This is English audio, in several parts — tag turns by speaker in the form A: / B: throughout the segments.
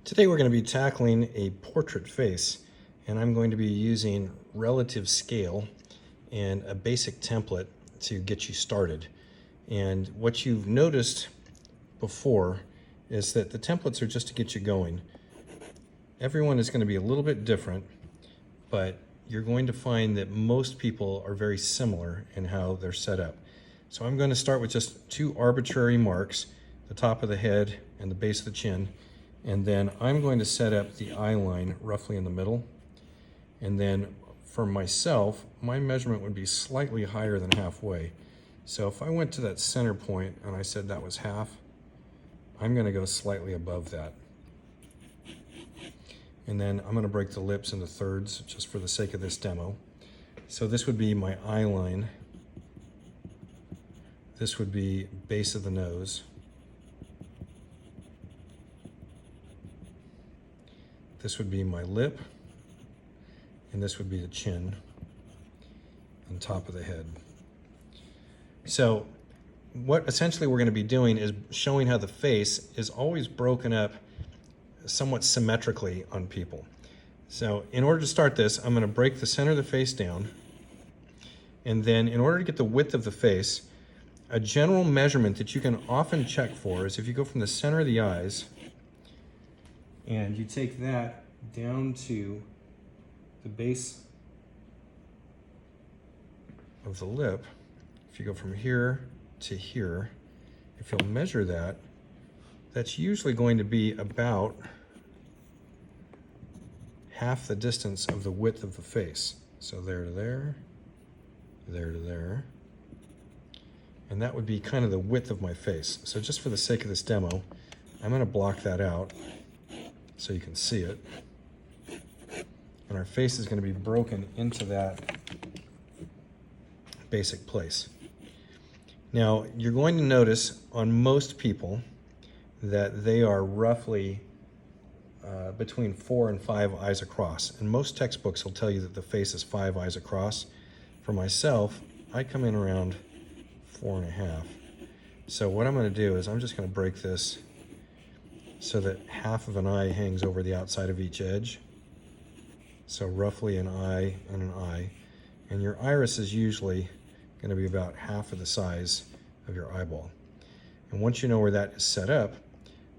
A: Today we're going to be tackling a portrait face, and I'm going to be using relative scale and a basic template to get you started. And what you've noticed before is that the templates are just to get you going. Everyone is going to be a little bit different, but you're going to find that most people are very similar in how they're set up. So I'm going to start with just two arbitrary marks, the top of the head and the base of the chin. And then I'm going to set up the eye line roughly in the middle. And then for myself, my measurement would be slightly higher than halfway. So if I went to that center point and I said that was half, I'm going to go slightly above that. And then I'm going to break the lips into thirds just for the sake of this demo. So this would be my eye line. This would be base of the nose. This would be my lip, and this would be the chin on top of the head. So what essentially we're going to be doing is showing how the face is always broken up somewhat symmetrically on people. So in order to start this, I'm going to break the center of the face down, and then in order to get the width of the face, a general measurement that you can often check for is if you go from the center of the eyes and you take that down to the base of the lip. If you go from here to here, if you'll measure that, that's usually going to be about half the distance of the width of the face. So there to there, there to there. And that would be kind of the width of my face. So just for the sake of this demo, I'm going to block that out so you can see it. And our face is going to be broken into that basic place. Now, you're going to notice on most people that they are roughly between 4 and 5 eyes across. And most textbooks will tell you that the face is 5 eyes across. For myself, I come in around 4.5. So what I'm going to do is I'm just going to break this so that half of an eye hangs over the outside of each edge. So roughly an eye and an eye. And your iris is usually going to be about half of the size of your eyeball. And once you know where that is set up,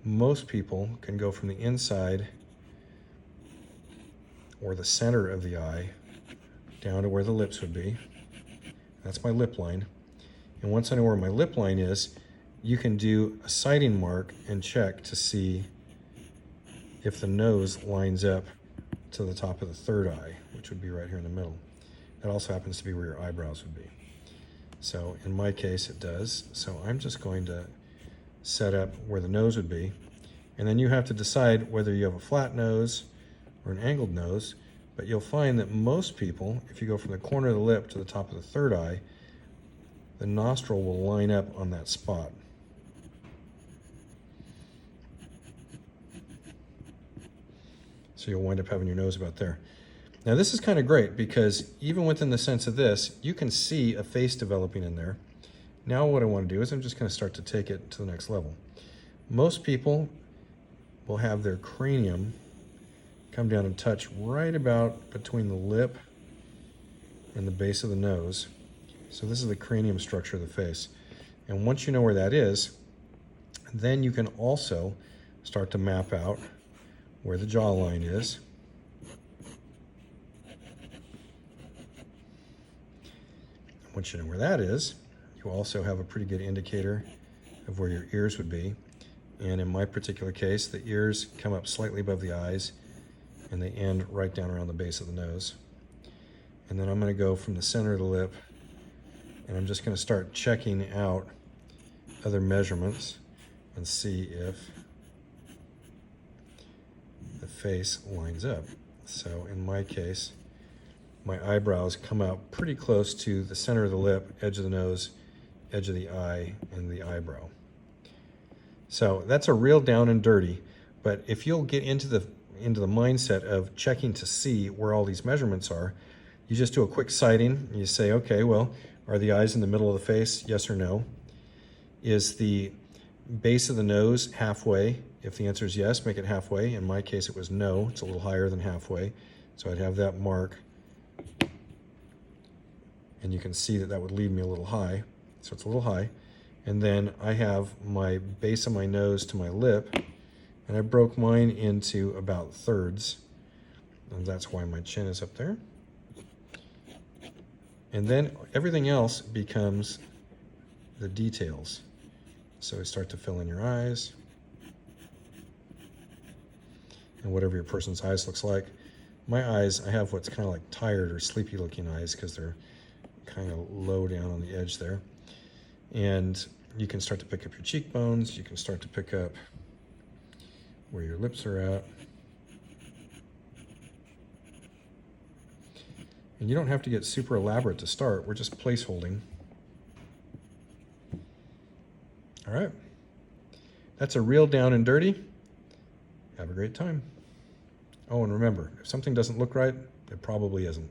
A: most people can go from the inside or the center of the eye down to where the lips would be. That's my lip line. And once I know where my lip line is, you can do a sighting mark and check to see if the nose lines up to the top of the third eye, which would be right here in the middle. That also happens to be where your eyebrows would be. So in my case, it does. So I'm just going to set up where the nose would be. And then you have to decide whether you have a flat nose or an angled nose. But you'll find that most people, if you go from the corner of the lip to the top of the third eye, the nostril will line up on that spot. So you'll wind up having your nose about there. Now this is kind of great because even within the sense of this, you can see a face developing in there. Now what I want to do is I'm just going to start to take it to the next level. Most people will have their cranium come down and touch right about between the lip and the base of the nose. So this is the cranium structure of the face. And once you know where that is, then you can also start to map out where the jawline is. Once you know where that is, you also have a pretty good indicator of where your ears would be. And in my particular case, the ears come up slightly above the eyes and they end right down around the base of the nose. And then I'm going to go from the center of the lip and I'm just going to start checking out other measurements and see if the face lines up. So in my case, my eyebrows come out pretty close to the center of the lip, edge of the nose, edge of the eye, and the eyebrow. So that's a real down and dirty, but if you'll get into the mindset of checking to see where all these measurements are, you just do a quick sighting and you say, okay, well, are the eyes in the middle of the face? Yes or no? Is the base of the nose halfway? If the answer is yes, make it halfway. In my case, it was no. It's a little higher than halfway. So I'd have that mark. And you can see that that would leave me a little high. So it's a little high. And then I have my base of my nose to my lip, and I broke mine into about thirds. And that's why my chin is up there. And then everything else becomes the details. So we start to fill in your eyes. And whatever your person's eyes looks like. My eyes, I have what's kind of like tired or sleepy looking eyes because they're kind of low down on the edge there. And you can start to pick up your cheekbones. You can start to pick up where your lips are at. And you don't have to get super elaborate to start. We're just place holding. All right. That's a real down and dirty. Have a great time. Oh, and remember, if something doesn't look right, it probably isn't.